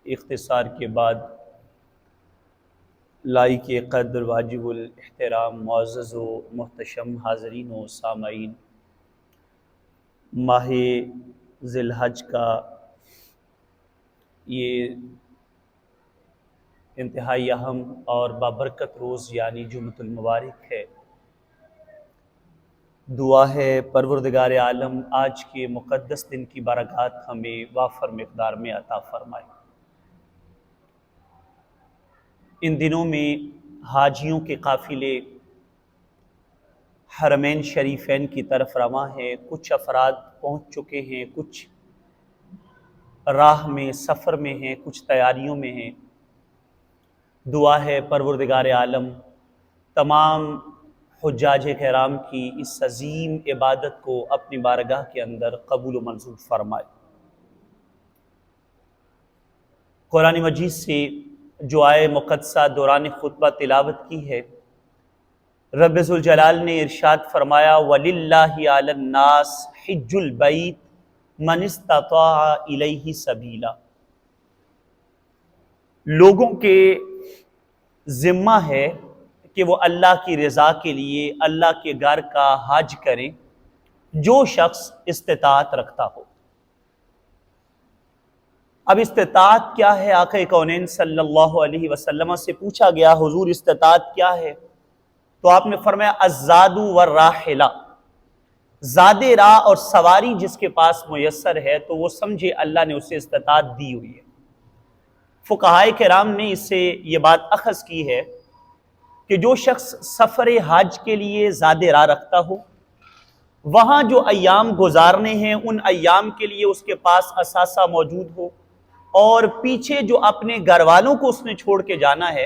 اختصار کے بعد لائق قدر واجب الاحترام معزز و محتشم حاضرین و سامعین، ماہ ذی الحج کا یہ انتہائی اہم اور بابرکت روز یعنی جمعۃ المبارک ہے۔ دعا ہے پروردگار عالم آج کے مقدس دن کی برکات ہمیں وافر مقدار میں عطا فرمائے۔ ان دنوں میں حاجیوں کے قافلے حرمین شریفین کی طرف رواں ہیں۔ کچھ افراد پہنچ چکے ہیں، کچھ راہ میں سفر میں ہیں، کچھ تیاریوں میں ہیں۔ دعا ہے پروردگار عالم تمام حجاج کرام کی اس عظیم عبادت کو اپنی بارگاہ کے اندر قبول و منظور فرمائے۔ قرآن مجید سے جو آیہ مقدسہ دوران خطبہ تلاوت کی ہے، رب ذوالجلال نے ارشاد فرمایا وَلِلَّهِ عَلَى النَّاسِ حِجُّ الْبَيْتِ مَنِ اسْتَطَاعَ إِلَيْهِ سَبِيلًا۔ لوگوں کے ذمہ ہے کہ وہ اللہ کی رضا کے لیے اللہ کے گھر کا حج کریں جو شخص استطاعت رکھتا ہو۔ اب استطاعت کیا ہے؟ آقا کونین صلی اللہ علیہ وسلم سے پوچھا گیا حضور استطاعت کیا ہے؟ تو آپ نے فرمایا الزاد والراحلہ، زاد راہ اور سواری جس کے پاس میسر ہے تو وہ سمجھے اللہ نے اسے استطاعت دی ہوئی ہے۔ فقہائے کرام نے اس سے یہ بات اخذ کی ہے کہ جو شخص سفر حج کے لیے زاد راہ رکھتا ہو، وہاں جو ایام گزارنے ہیں ان ایام کے لیے اس کے پاس اثاثہ موجود ہو، اور پیچھے جو اپنے گھر والوں کو اس نے چھوڑ کے جانا ہے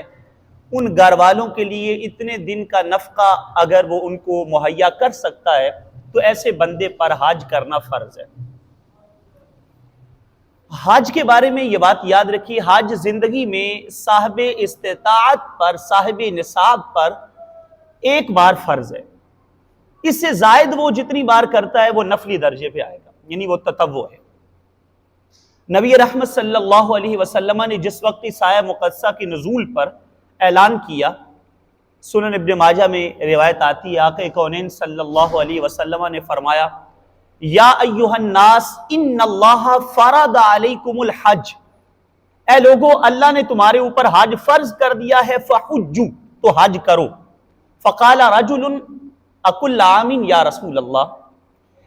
ان گھر والوں کے لیے اتنے دن کا نفقہ اگر وہ ان کو مہیا کر سکتا ہے تو ایسے بندے پر حج کرنا فرض ہے۔ حج کے بارے میں یہ بات یاد رکھیے، حج زندگی میں صاحب استطاعت پر، صاحب نصاب پر ایک بار فرض ہے۔ اس سے زائد وہ جتنی بار کرتا ہے وہ نفلی درجے پہ آئے گا، یعنی وہ تطوع ہے۔ نبی رحمت صلی اللہ علیہ وسلم نے جس وقت اس آیہ مقدسہ کی نزول پر اعلان کیا، سنن ابن ماجہ میں روایت آتی ہے، آقا کونین صلی اللہ علیہ وسلم نے فرمایا یا ایھا الناس ان اللہ فرض علیکم الحج، اے لوگو اللہ نے تمہارے اوپر حج فرض کر دیا ہے، فحجوا تو حج کرو۔ فقال رجل اکل عام یا رسول اللہ،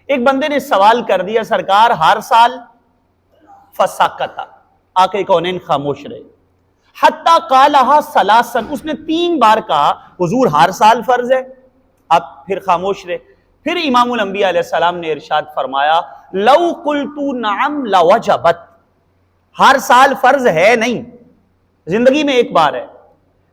ایک بندے نے سوال کر دیا سرکار ہر سال؟ فسکت، آقا کونین خاموش رہے۔ حتی قالہا ثلاثا، اس نے 3 بار کہا حضور ہر سال فرض ہے، آپ پھر خاموش رہے۔ پھر امام الانبیاء علیہ السلام نے ارشاد فرمایا لو قلت نعم لوجبت، ہر سال فرض ہے نہیں، زندگی میں ایک بار ہے،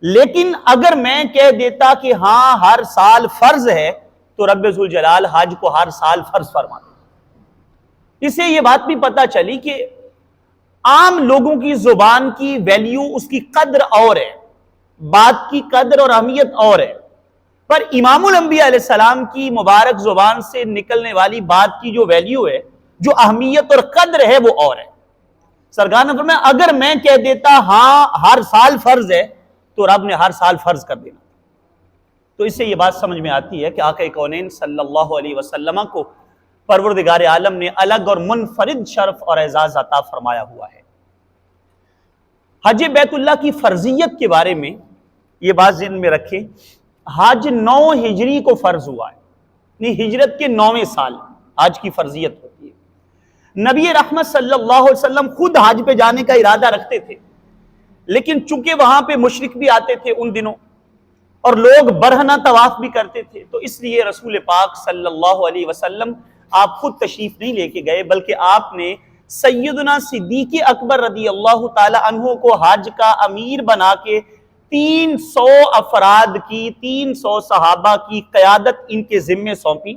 لیکن اگر میں کہہ دیتا کہ ہاں ہر سال فرض ہے تو رب ذوالجلال حج کو ہر سال فرض فرما دے۔ اس سے یہ بات بھی پتہ چلی کہ عام لوگوں کی زبان کی ویلیو، اس کی قدر اور ہے، بات کی قدر اور اہمیت اور ہے، پر امام الانبیاء علیہ السلام کی مبارک زبان سے نکلنے والی بات کی جو ویلیو ہے، جو اہمیت اور قدر ہے، وہ اور ہے۔ سرکار نے فرمایا اگر میں کہہ دیتا ہاں ہر سال فرض ہے تو رب نے ہر سال فرض کر دینا۔ تو اس سے یہ بات سمجھ میں آتی ہے کہ آقا کونین صلی اللہ علیہ وسلم کو پروردگار عالم نے الگ اور منفرد شرف اور اعزاز عطا فرمایا ہوا ہے۔ حج بیت اللہ کی فرضیت کے بارے میں یہ بات ذہن میں رکھیں، حج 9 ہجری کو فرض ہوا ہے، یعنی ہجرت کے 9ویں سال حج کی فرضیت ہوتی ہے۔ نبی رحمت صلی اللہ علیہ وسلم خود حج پہ جانے کا ارادہ رکھتے تھے، لیکن چونکہ وہاں پہ مشرک بھی آتے تھے ان دنوں اور لوگ برہنہ طواف بھی کرتے تھے، تو اس لیے رسول پاک صلی اللہ علیہ وسلم آپ خود تشریف نہیں لے کے گئے، بلکہ آپ نے سیدنا صدیق اکبر رضی اللہ تعالی عنہ کو حج کا امیر بنا کے 300 افراد کی، 300 صحابہ کی قیادت ان کے ذمے سونپی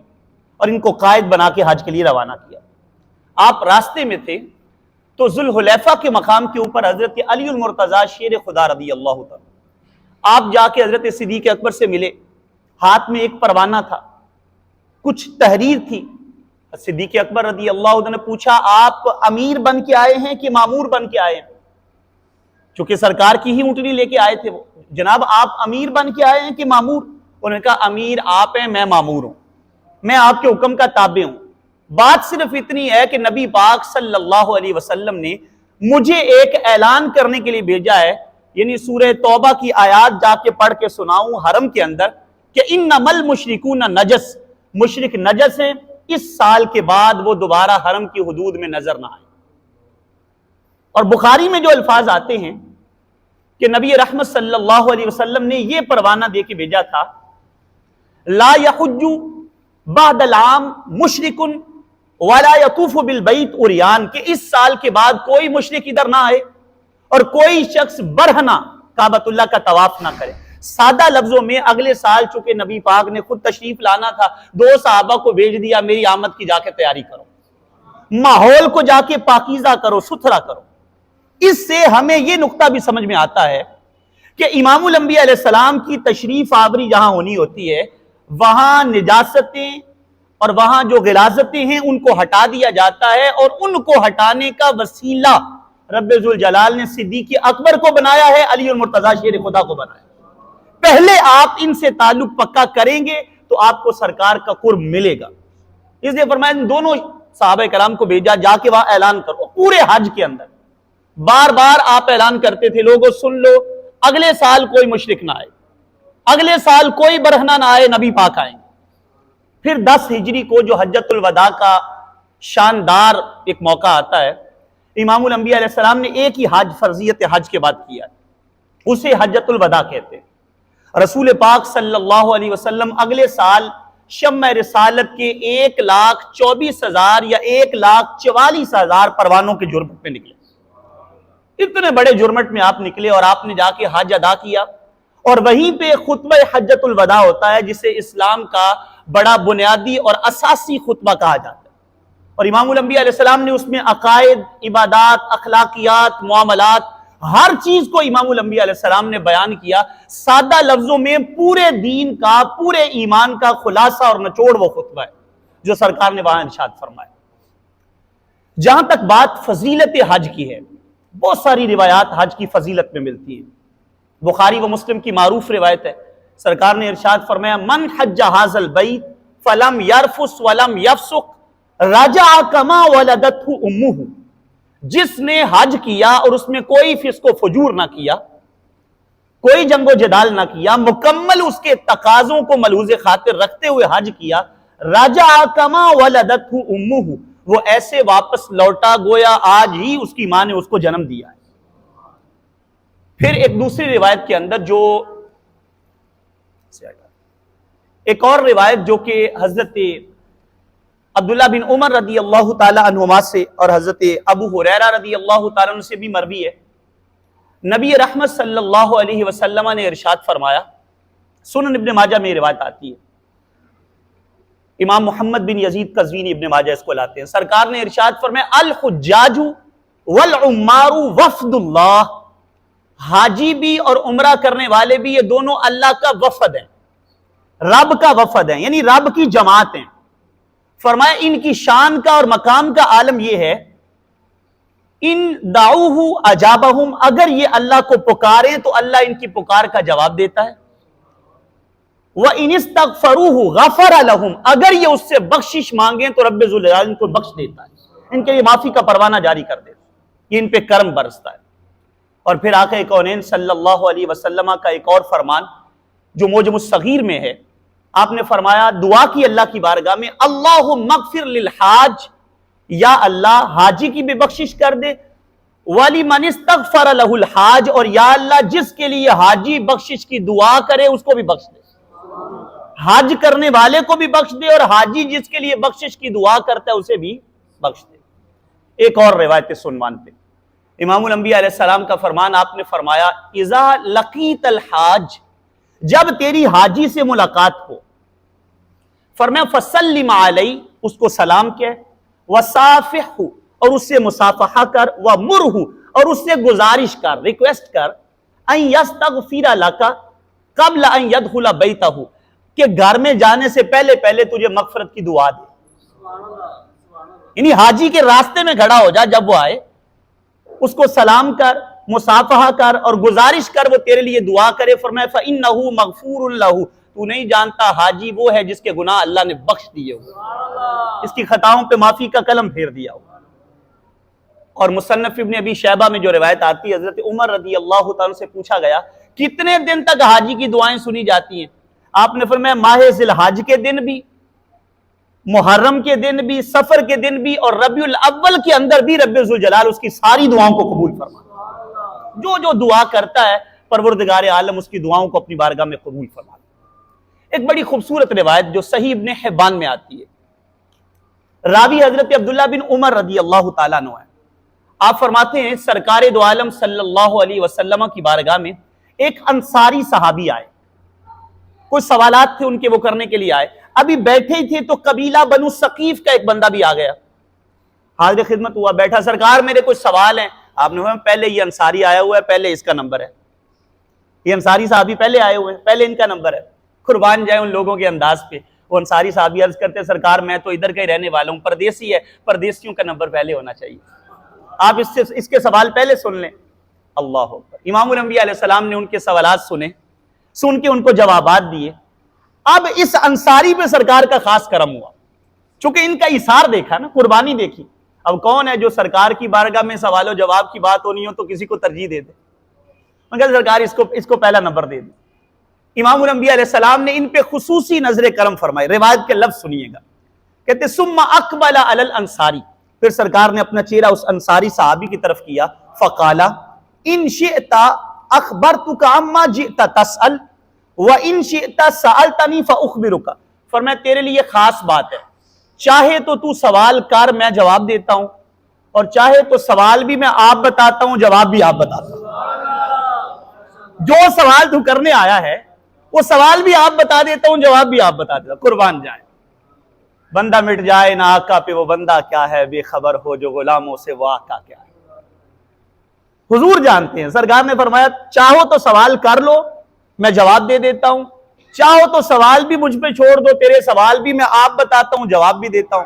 اور ان کو قائد بنا کے حج کے لیے روانہ کیا۔ آپ راستے میں تھے تو ذوالحلیفہ کے مقام کے اوپر حضرت علی المرتضیٰ شیر خدا رضی اللہ تعالی، آپ جا کے حضرت صدیق اکبر سے ملے، ہاتھ میں ایک پروانہ تھا، کچھ تحریر تھی۔ صدیق اکبر رضی اللہ عنہ نے پوچھا آپ امیر بن کے آئے ہیں کہ مامور بن کے آئے ہیں؟ چونکہ سرکار کی ہی اونٹنی لے کے آئے تھے وہ. جناب آپ امیر بن کے آئے ہیں کہ مامور؟ انہوں نے کہا امیر آپ ہیں، میں مامور ہوں، میں آپ کے حکم کا تابع ہوں. بات صرف اتنی ہے کہ نبی پاک صلی اللہ علیہ وسلم نے مجھے ایک اعلان کرنے کے لیے بھیجا ہے، یعنی سورہ توبہ کی آیات جا کے پڑھ کے سناؤں حرم کے اندر کہ انما المشرکون نجس، مشرک نجس ہیں، اس سال کے بعد وہ دوبارہ حرم کی حدود میں نظر نہ آئے. اور بخاری میں جو الفاظ آتے ہیں کہ نبی رحمت صلی اللہ علیہ وسلم نے یہ پروانہ دے کے بھیجا تھا، لا یحج بعد العام مشرک ولا یطوف بالبیت عریان، کہ اس سال کے بعد کوئی مشرک ادھر نہ آئے اور کوئی شخص برہنہ کعبۃ اللہ کا طواف نہ کرے. سادہ لفظوں میں اگلے سال چونکہ نبی پاک نے خود تشریف لانا تھا، 2 صحابہ کو بھیج دیا میری آمد کی جا کے تیاری کرو، ماحول کو جا کے پاکیزہ کرو، ستھرا کرو. اس سے ہمیں یہ نقطہ بھی سمجھ میں آتا ہے کہ امام الانبیاء علیہ السلام کی تشریف آوری جہاں ہونی ہوتی ہے وہاں نجاستیں اور وہاں جو غلاظتیں ہیں ان کو ہٹا دیا جاتا ہے، اور ان کو ہٹانے کا وسیلہ رب ذوالجلال نے صدیق اکبر کو بنایا ہے، علی المرتضیٰ شیر خدا کو بنایا. پہلے آپ ان سے تعلق پکا کریں گے تو آپ کو سرکار کا قرب ملے گا. اس لیے فرمایا ان دونوں صحابہ کرام کو بھیجا، جا کے وہاں اعلان کرو. پورے حج کے اندر بار بار آپ اعلان کرتے تھے، لوگوں سن لو، اگلے سال کوئی مشرک نہ آئے، اگلے سال کوئی برہنہ نہ آئے، نبی پاک آئیں. پھر 10 ہجری کو جو حجۃ الوداع کا شاندار ایک موقع آتا ہے، امام الانبیاء علیہ السلام نے ایک ہی حج فرضیت حج کے بعد کیا، اسے حجۃ الوداع کہتے ہیں. رسول پاک صلی اللہ علیہ وسلم اگلے سال شمع رسالت کے 1,24,000 یا 1,44,000 پروانوں کے جرمٹ میں نکلے. اتنے بڑے جرمٹ میں آپ نکلے اور آپ نے جا کے حج ادا کیا، اور وہیں پہ خطبہ حجۃ الوداع ہوتا ہے جسے اسلام کا بڑا بنیادی اور اساسی خطبہ کہا جاتا ہے. اور امام الانبیاء علیہ السلام نے اس میں عقائد، عبادات، اخلاقیات، معاملات، ہر چیز کو امام الانبیاء علیہ السلام نے بیان کیا. سادہ لفظوں میں پورے دین کا، پورے ایمان کا خلاصہ اور نچوڑ وہ خطبہ ہے جو سرکار نے وہاں ارشاد فرمایا. جہاں تک بات فضیلت حج کی ہے، بہت ساری روایات حج کی فضیلت میں ملتی ہیں. بخاری و مسلم کی معروف روایت ہے، سرکار نے ارشاد فرمایا من حج ھذا البیت فلم یرفث ولم یفسق رجع کما ولدتہ امہ، جس نے حج کیا اور اس میں کوئی فسق و فجور نہ کیا، کوئی جنگ و جدال نہ کیا، مکمل اس کے تقاضوں کو ملحوظ خاطر رکھتے ہوئے حج کیا، رجع کما ولدتہ امہ، وہ ایسے واپس لوٹا گویا آج ہی اس کی ماں نے اس کو جنم دیا ہے. پھر ایک دوسری روایت کے اندر جو ایک اور روایت جو کہ حضرت عبداللہ بن عمر رضی اللہ تعالی عنہما سے اور حضرت ابو ہریرہ رضی اللہ تعالی عنہ سے بھی مروی ہے، نبی رحمت صلی اللہ علیہ وسلم نے ارشاد فرمایا، سنن ابن ماجہ میں روایت آتی ہے، امام محمد بن یزید قزوینی ابن ماجہ اس کو لاتے ہیں، سرکار نے ارشاد فرمایا الحجاج والعمار وفد اللہ، حاجی بھی اور عمرہ کرنے والے بھی یہ دونوں اللہ کا وفد ہیں، رب کا وفد ہیں، یعنی رب کی جماعت ہیں. فرمایا ان کی شان کا اور مقام کا عالم یہ ہے، ان دعوہ اجابہم، اگر یہ اللہ کو پکاریں تو اللہ ان کی پکار کا جواب دیتا ہے، وَإِنِ اسْتَغْفَرُوهُ غَفَرَ لَهُمْ، اگر یہ اس سے بخشش مانگیں تو رب ذوالجلال ان کو بخش دیتا ہے، ان کے لیے معافی کا پروانہ جاری کر دیتا ہے، یہ ان پہ کرم برستا ہے. اور پھر آقا کونین صلی اللہ علیہ وسلم کا ایک اور فرمان جو موجم الصغیر میں ہے، آپ نے فرمایا دعا کی اللہ کی بارگاہ میں، اللہم اغفر للحاج، یا اللہ حاجی کی بھی بخشش کر دے، وَلِمَنِ اسْتَغْفَرَ لَهُ الْحَاج، اور یا اللہ جس کے لیے حاجی بخشش کی دعا کرے اس کو بھی بخش دے، حج کرنے والے کو بھی بخش دے اور حاجی جس کے لیے بخشش کی دعا کرتا ہے اسے بھی بخش دے. ایک اور روایت سنوان پہ امام الانبیاء علیہ السلام کا فرمان، آپ نے فرمایا اذا لقیت الحاج، جب تیری حاجی سے ملاقات ہو، فرمایا فسلم علیہ، اس کو سلام کہہ، وصافحہ، اور اس سے مصافحہ کر، ومرہ، اور اس سے گزارش کر، ریکویسٹ کر، ان یستغفر لک قبل ان یدخل بیتہ، کہ گھر میں جانے سے پہلے پہلے تجھے مغفرت کی دعا دے. یعنی حاجی کے راستے میں کھڑا ہو جا، جب وہ آئے اس کو سلام کر، مصافحہ کر اور گزارش کر وہ تیرے لیے دعا کرے. فرمایا فَإِنَّهُ مَغْفُورٌ لَهُ, تو نہیں جانتا حاجی وہ ہے جس کے گناہ اللہ نے بخش دیے ہو, اس کی خطاؤں پہ معافی کا قلم پھیر دیا ہو. اور مصنف ابن ابی شیبہ میں جو روایت آتی ہے, حضرت عمر رضی اللہ تعالیٰ سے پوچھا گیا کتنے دن تک حاجی کی دعائیں سنی جاتی ہیں؟ آپ نے فرمایا ماہ ذی الحج کے دن بھی, محرم کے دن بھی, سفر کے دن بھی, اور ربیع الاول کے اندر بھی رب ذوالجلال اس کی ساری دعاؤں کو قبول فرماتا. جو جو دعا کرتا ہے پروردگار عالم اس کی دعاؤں کو اپنی بارگاہ میں قبول فرماتا. ایک بڑی خوبصورت روایت جو صحیح ابن حبان میں آتی ہے, راوی حضرت عبداللہ بن عمر رضی اللہ تعالیٰ عنہ ہے. آپ فرماتے ہیں سرکار دو عالم صلی اللہ علیہ وسلم کی بارگاہ میں ایک انصاری صحابی آئے. کچھ سوالات تھے ان کے, وہ کرنے کے لیے آئے. ابھی بیٹھے ہی تھے تو قبیلہ بنو ثقیف کا ایک بندہ بھی آ گیا, حاضر خدمت ہوا, بیٹھا, سرکار میرے کچھ سوال ہیں. آپ نے فرمایا پہلے یہ انصاری آیا ہوا ہے, پہلے اس کا نمبر ہے. یہ انصاری صحابی پہلے آئے ہوئے ہیں, پہلے ان کا نمبر ہے. قربان جائے ان لوگوں کے انداز پہ. وہ انصاری صحابی عرض کرتے سرکار میں تو ادھر کا ہی رہنے والا ہوں, پردیسی ہے, پردیسیوں کا نمبر پہلے ہونا چاہیے, آپ اس کے سوال پہلے سن لیں. اللہ اکبر. امام الانبیاء علیہ السلام نے ان کے سوالات سنے, سن کے ان کو جوابات دیے. اب اس انصاری پہ سرکار کا خاص کرم ہوا, چونکہ ان کا ایثار دیکھا نا, قربانی دیکھی. اب کون ہے جو سرکار کی بارگاہ میں سوال و جواب کی بات ہونی ہو تو کسی کو ترجیح دے دے, مگر سرکار اس کو پہلا نمبر دے دے. امام الانبیاء علیہ السلام نے ان پہ خصوصی نظر کرم فرمائے. روایت کے لفظ سنیے گا, کہتے ثم اقبل علی الانصاری, پھر سرکار نے اپنا چہرہ اس انصاری صحابی کی طرف کیا. فقالا ان شئت اخبرتک عما جئت تسأل وان شئت سألتنی فاخبرک. فرمایا تیرے لیے خاص بات ہے, چاہے تو تو سوال کر میں جواب دیتا ہوں, اور چاہے تو سوال بھی میں آپ بتاتا ہوں, جواب بھی آپ بتاتا ہوں. جو سوال تو کرنے آیا ہے وہ سوال بھی آپ بتا دیتا ہوں, جواب بھی آپ بتا دیتا ہوں. قربان جائیں, بندہ مٹ جائے نہ آقا پہ وہ بندہ کیا ہے, بے خبر ہو جو غلاموں سے وہ آقا کیا ہے. حضور جانتے ہیں. سرکار نے فرمایا چاہو تو سوال کر لو, میں جواب دے دیتا ہوں, چاہو تو سوال بھی مجھ پہ چھوڑ دو, تیرے سوال بھی میں آپ بتاتا ہوں, جواب بھی دیتا ہوں.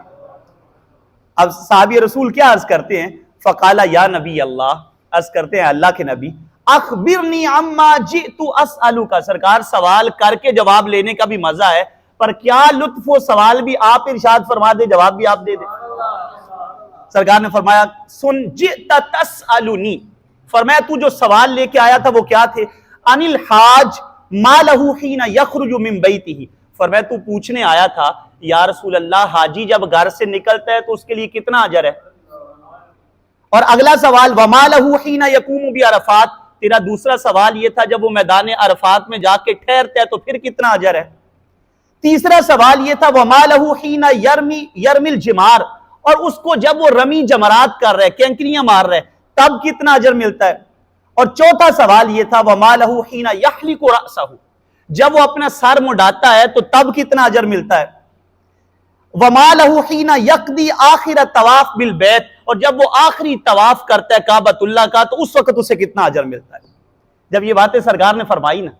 اب صحابی رسول کیا عرض کرتے ہیں, فقالا یا نبی اللہ, عرض کرتے ہیں اللہ کے نبی, اخبرنی عما جئت اسألک. سرکار سوال کر کے جواب لینے کا بھی مزہ ہے, پر کیا لطف ہو سوال بھی آپ ارشاد فرما دے, جواب بھی آپ دے دے. سرکار نے فرمایا سن جئت تسألنی, فرمایا تو جو سوال لے کے آیا تھا وہ کیا تھے؟ ان الحاج ما لہ حین یخرج من بیتہ. فرمایا تو پوچھنے آیا تھا یا رسول اللہ حاجی جب گھر سے نکلتا ہے تو اس کے لیے کتنا اجر ہے؟ اور اگلا سوال وما لہ حین یقوم بعرفات, تیرا دوسرا سوال یہ تھا جب وہ میدان عرفات میں جا کے ٹھہرتا ہے تو پھر کتنا اجر ہے؟ تیسرا سوال یہ تھا وما لہ حین یرمی الجمار, اور اس کو جب وہ رمی جمرات کر رہے, کینکریاں مار رہے, تب کتنا اجر ملتا ہے؟ اور چوتھا سوال یہ تھا وما لہ حین یحلق رأسہ, جب وہ اپنا سر مڈاتا ہے تو تب کتنا اجر ملتا ہے؟ وما لہ حین یقضی آخر طواف بالبیت, اور جب وہ آخری طواف کرتا ہے کعبۃ اللہ کا تو اس وقت اسے کتنا اجر ملتا ہے؟ جب یہ باتیں سرکار نے فرمائی نا,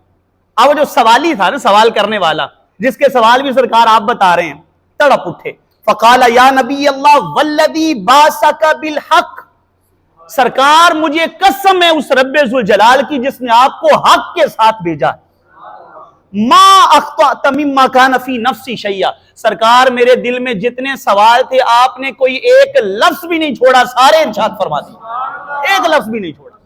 اب وہ جو سوالی تھا نا, سوال کرنے والا جس کے سوال بھی سرکار آپ بتا رہے ہیں, تڑپ اٹھے. فقال یا نبی اللہ والذی بعثک بالحق, سرکار مجھے قسم ہے اس رب ذوالجلال کی جس نے آپ کو حق کے ساتھ بھیجا, ما اخطأت مما کان فی نفسی شیئا, سرکار میرے دل میں جتنے سوال تھے آپ نے کوئی ایک لفظ بھی نہیں چھوڑا, سارے ارشاد فرما دیے, ایک لفظ بھی نہیں چھوڑا.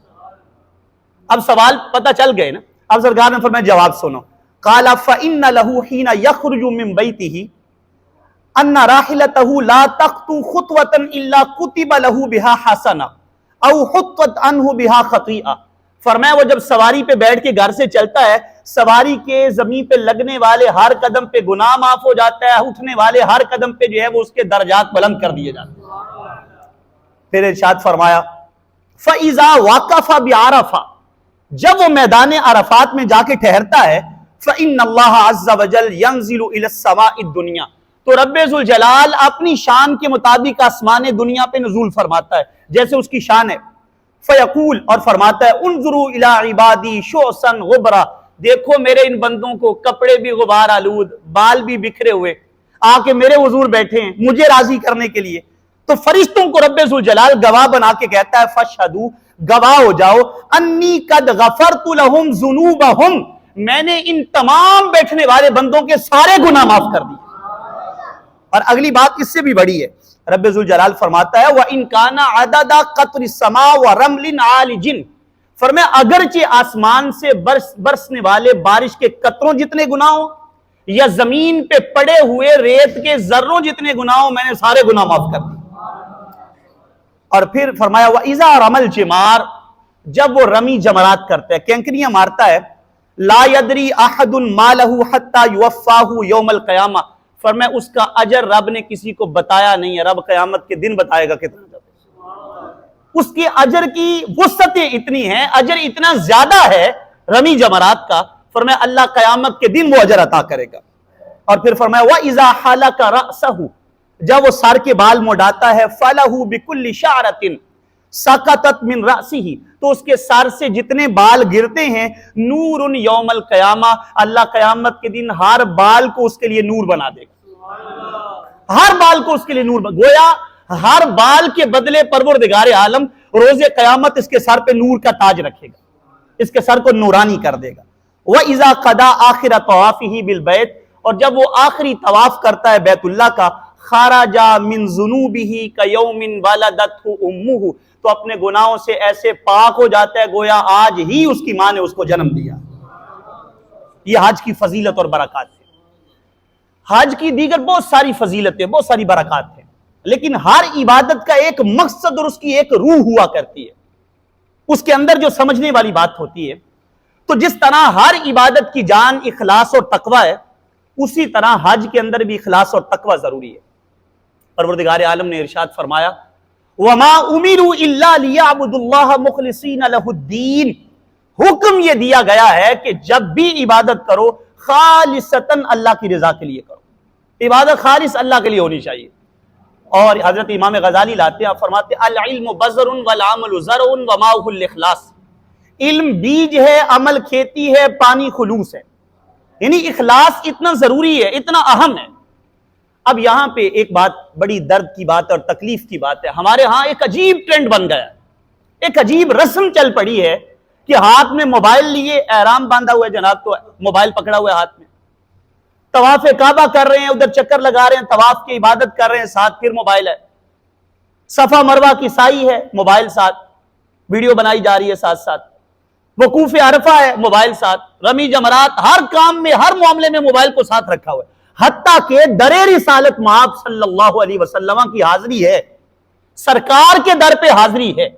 اب سوال پتہ چل گئے نا. اب سرکار نے فرمایا جواب سنو. قال فإن له حين يخرج من بيته ان راحلته لا تخطو خطوة الا كتب له بها حسنة او حطت عنه بها خطيئة. فرمایا وہ جب سواری پہ بیٹھ کے گھر سے چلتا ہے, سواری کے زمین پہ لگنے والے ہر قدم پہ گناہ معاف ہو جاتا ہے, اٹھنے والے ہر قدم پہ جو ہے وہ اس کے درجات بلند کر دیے جاتے ہیں. پھر ارشاد فرمایا فَإِذَا وَقَفَ بِعَرَفَةٍ, جب وہ میدان عرفات میں جا کے ٹھہرتا ہے, فَإِنَّ اللَّهَ عَزَّ وَجَلَّ يَنزِلُ إِلَى السَّمَاءِ الدُّنْيَا, تو رب ذوالجلال اپنی شان کے مطابق آسمان دنیا پہ نزول فرماتا ہے جیسے اس کی شان ہے. فیقول, اور فرماتا ہے انظروا الی عبادی شعثا غبرا, دیکھو میرے ان بندوں کو, کپڑے بھی غبار آلود, بال بھی بکھرے ہوئے, آ کے میرے حضور بیٹھے ہیں مجھے راضی کرنے کے لیے. تو فرشتوں کو رب ذوالجلال گواہ بنا کے کہتا ہے فاشہدوا گواہ ہو جاؤ انی قد غفرت لہم ذنوبہم، میں نے ان تمام بیٹھنے والے بندوں کے سارے گناہ معاف کر دیے۔ اور اگلی بات اس سے بھی بڑی ہے، رب ذوالجلال فرماتا ہے وَإِن كَانَ عَدَدَ قَطْرِ السَّمَاءِ وَرَمْلٍ عَالِجٍ، فرمایا اگرچہ آسمان سے برسنے والے بارش کے قطروں جتنے گناہ ہوں یا زمین پہ پڑے ہوئے ریت کے ذروں جتنے گناہ ہوں، میں نے سارے گناہ معاف کر دیے۔ اور پھر فرمایا وَإِذَا رَمَى الْجِمَارَ، جب وہ رمی جمرات کرتا ہے، کینکریاں مارتا ہے، لا يدری احد ما له حتى يوفاه یوم القیامہ، فرمایا اس کا اجر رب نے کسی کو بتایا نہیں ہے، رب قیامت کے دن بتائے گا کتنا اجر۔ اس کے اجر کی وسعتیں اتنی ہیں، اجر اتنا زیادہ ہے رمی جمرات کا، فرمایا اللہ قیامت کے دن وہ اجر عطا کرے گا۔ اور پھر فرمایا وَإِذَا حَلَقَ رَأْسَهُ، جب وہ سر کے بال مڈاتا ہے، فَلَهُ بِكُلِّ شَعْرَةٍ سَقَطَتْ مِنْ رَأْسِهِ، تو اس کے سر سے جتنے بال گرتے ہیں، نور یوم القیامہ، اللہ قیامت کے دن ہر بال کو اس کے لیے نور بنا دے گا، ہر بال کو اس کے لیے نور بنا، گویا ہر بال کے بدلے پروردگار عالم روز قیامت اس کے سر پہ نور کا تاج رکھے گا، اس کے سر کو نورانی کر دے گا۔ وَإِذَا قَضَى آخِرَ طَوَافِهِ بِالْبَيْتِ، اور جب وہ آخری طواف کرتا ہے بیت اللہ کا، خَرَجَ مِن ذُنُوبِهِ كَيَوْمٍ وَلَدَتْهُ أُمُّهُ، تو اپنے گناہوں سے ایسے پاک ہو جاتا ہے گویا آج ہی اس کی ماں نے اس کو جنم دیا۔ یہ حج کی فضیلت اور برکات ہے۔ حج کی دیگر بہت ساری فضیلتیں، بہت ساری برکات ہیں، لیکن ہر عبادت کا ایک مقصد اور اس کی ایک روح ہوا کرتی ہے، اس کے اندر جو سمجھنے والی بات ہوتی ہے۔ تو جس طرح ہر عبادت کی جان اخلاص اور تقوی ہے، اسی طرح حج کے اندر بھی اخلاص اور تقوی ضروری ہے۔ پروردگار عالم نے ارشاد فرمایا وَمَا أُمِرُوا إِلَّا لِيَعْبُدُوا اللَّهَ مُخْلِصِينَ لَهُ الدِّينَ، حکم یہ دیا گیا ہے کہ جب بھی عبادت کرو خالصتاً اللہ کی رضا کے لیے کرو، عبادت خالص اللہ کے لیے ہونی چاہیے۔ اور حضرت امام غزالی لاتے ہیں، فرماتے العلم بذر والعمل زرع وماؤہ الاخلاص، علم بیج ہے، عمل کھیتی ہے، پانی خلوص ہے، یعنی اخلاص اتنا ضروری ہے، اتنا اہم ہے۔ اب یہاں پہ ایک بات بڑی درد کی بات اور تکلیف کی بات ہے، ہمارے ہاں ایک عجیب ٹرینڈ بن گیا ہے، ایک عجیب رسم چل پڑی ہے کہ ہاتھ میں موبائل لیے، احرام باندھا ہوا ہے جناب تو موبائل پکڑا ہوا ہے ہاتھ میں، طواف کعبہ کر رہے ہیں، ادھر چکر لگا رہے ہیں، طواف کی عبادت کر رہے ہیں، ساتھ پھر موبائل ہے، صفا مروہ کی سائی ہے، موبائل ساتھ، ویڈیو بنائی جا رہی ہے ساتھ ساتھ، وقوف عرفہ ہے، موبائل ساتھ، رمی جمرات، ہر کام میں، ہر معاملے میں موبائل کو ساتھ رکھا ہوا ہے، حتیٰ کہ در رسالت مآب صلی اللہ علیہ وسلم کی حاضری ہے، سرکار کے در پہ حاضری ہے،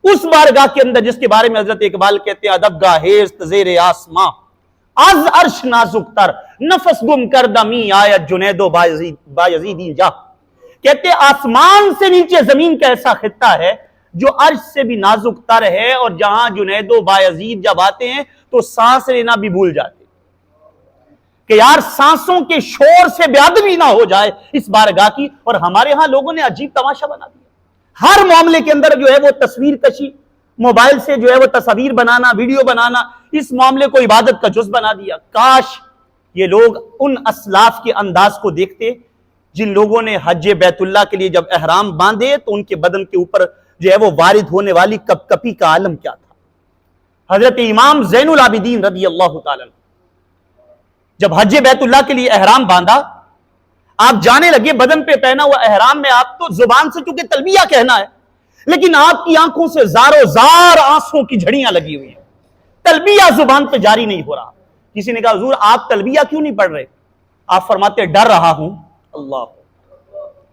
اس بارگاہ کے اندر جس کے بارے میں حضرت اقبال کہتے ہیں ادب گاہست زیر آسماں، از عرش نازک تر نفس گم کردہ می آیت جنید و بایزیدی جا، کہتے آسمان سے نیچے زمین کا ایسا خطہ ہے جو عرش سے بھی نازک تر ہے، اور جہاں جنید و بایزید جب آتے ہیں تو سانس لینا بھی بھول جاتے کہ یار سانسوں کے شور سے بے ادبی نہ ہو جائے اس بارگاہ کی۔ اور ہمارے ہاں لوگوں نے عجیب تماشا بنا دیا، ہر معاملے کے اندر جو ہے وہ تصویر کشی، موبائل سے جو ہے وہ تصاویر بنانا، ویڈیو بنانا، اس معاملے کو عبادت کا جز بنا دیا۔ کاش یہ لوگ ان اسلاف کے انداز کو دیکھتے جن لوگوں نے حج بیت اللہ کے لیے جب احرام باندھے تو ان کے بدن کے اوپر جو ہے وہ وارد ہونے والی کپ کپی کا عالم کیا تھا۔ حضرت امام زین العابدین رضی اللہ تعالیٰ جب حج بیت اللہ کے لیے احرام باندھا، آپ جانے لگے بدن پہ پہنا ہوا احرام میں، آپ تو زبان سے چونکہ تلبیہ کہنا ہے، لیکن آپ کی آنکھوں سے زارو زار آنسوں کی جھڑیاں لگی ہوئی ہیں، تلبیہ زبان پہ جاری نہیں ہو رہا۔ کسی نے کہا حضور آپ تلبیہ کیوں نہیں پڑھ رہے؟ آپ فرماتے ڈر رہا ہوں اللہ۔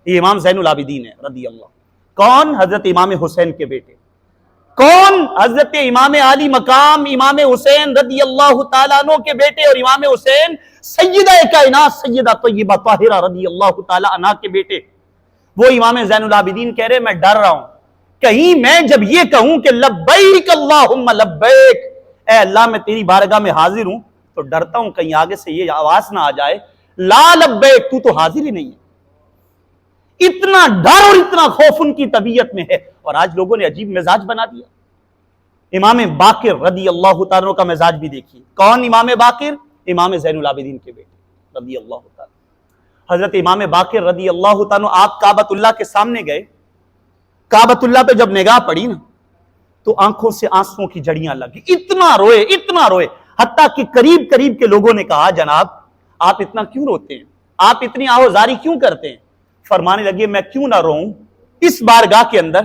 یہ امام زین العابدین ہے رضی اللہ۔ کون؟ حضرت امام حسین کے بیٹے۔ کون؟ حضرت امام علی مقام امام حسین رضی اللہ تعالیٰ عنہ کے بیٹے، اور امام حسین سیدہ کائنات سیدہ طیبہ طاہرہ رضی اللہ تعالیٰ عنہ کے بیٹے۔ وہ امام زین العابدین کہہ رہے میں ڈر رہا ہوں کہیں میں جب یہ کہوں کہ لبیک اللہم لبیک، اے اللہ میں تیری بارگاہ میں حاضر ہوں، تو ڈرتا ہوں کہیں آگے سے یہ آواز نہ آ جائے لا لبیک، تو حاضر ہی نہیں ہے۔ اتنا ڈر اور اتنا خوف ان کی طبیعت میں ہے، اور آج لوگوں نے عجیب مزاج بنا دیا۔ امام باقر رضی اللہ تعالیٰ کا مزاج بھی دیکھیے۔ کون امام باقر؟ امام زین العابدین کے بیٹے رضی اللہ تعالیٰ۔ حضرت امام باقر رضی اللہ تعالیٰ آپ کعبۃ اللہ کے سامنے گئے، کعبۃ اللہ پہ جب نگاہ پڑی نا تو آنکھوں سے آنسوؤں کی جڑیاں لگی، اتنا روئے، حتیٰ کہ قریب کے لوگوں نے کہا جناب آپ اتنا کیوں روتے ہیں، آپ اتنی آہوزاری کیوں کرتے ہیں؟ فرمانے لگے میں کیوں نہ روؤں اس بارگاہ کے اندر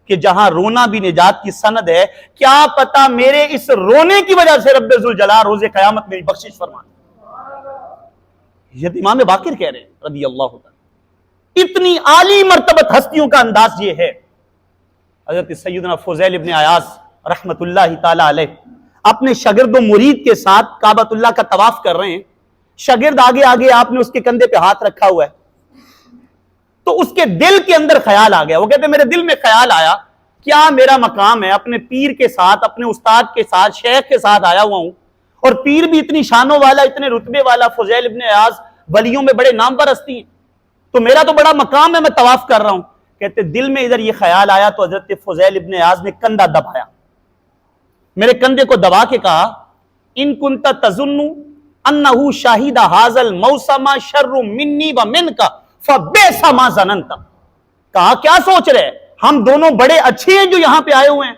کہ جہاں رونا بھی نجات کی سند ہے، کیا پتا میرے اس رونے کی وجہ سے رب ذوالجلال روز قیامت میری بخشش فرمائے۔ یہ امام باقر کہہ رہے ہیں رضی اللہ تعالی۔ اتنی عالی مرتبت ہستیوں کا انداز یہ ہے۔ حضرت سیدنا فضیل ابن عیاض رحمت اللہ تعالی علیہ اپنے شاگرد و مرید کے ساتھ کعبۃ اللہ کا طواف کر رہے ہیں، شاگرد آگے آپ نے اس کے کندھے پہ ہاتھ رکھا ہوا ہے، تو اس کے دل کے اندر خیال آ گیا، وہ کہتے ہیں میرے دل میں خیال آیا کیا میرا مقام ہے، اپنے پیر کے ساتھ، اپنے استاد کے ساتھ، شیخ کے ساتھ آیا ہوا ہوں، اور پیر بھی اتنی شانوں والا، اتنے رتبے والا، فضیل ابن عیاض ولیوں میں بڑے نامور ہستی ہیں، تو میرا تو بڑا مقام ہے، میں طواف کر رہا ہوں۔ کہتے دل میں ادھر یہ خیال آیا تو حضرت فضیل ابن عیاض نے کندھا دبایا، میرے کندھے کو دبا کے کہا ان کنت تظن انہ شاہد ھذا الموسم شر منی ومنک فبئس ما ظننت۔ کہا کیا سوچ رہے، ہم دونوں بڑے اچھے ہیں جو یہاں پہ آئے ہوئے ہیں۔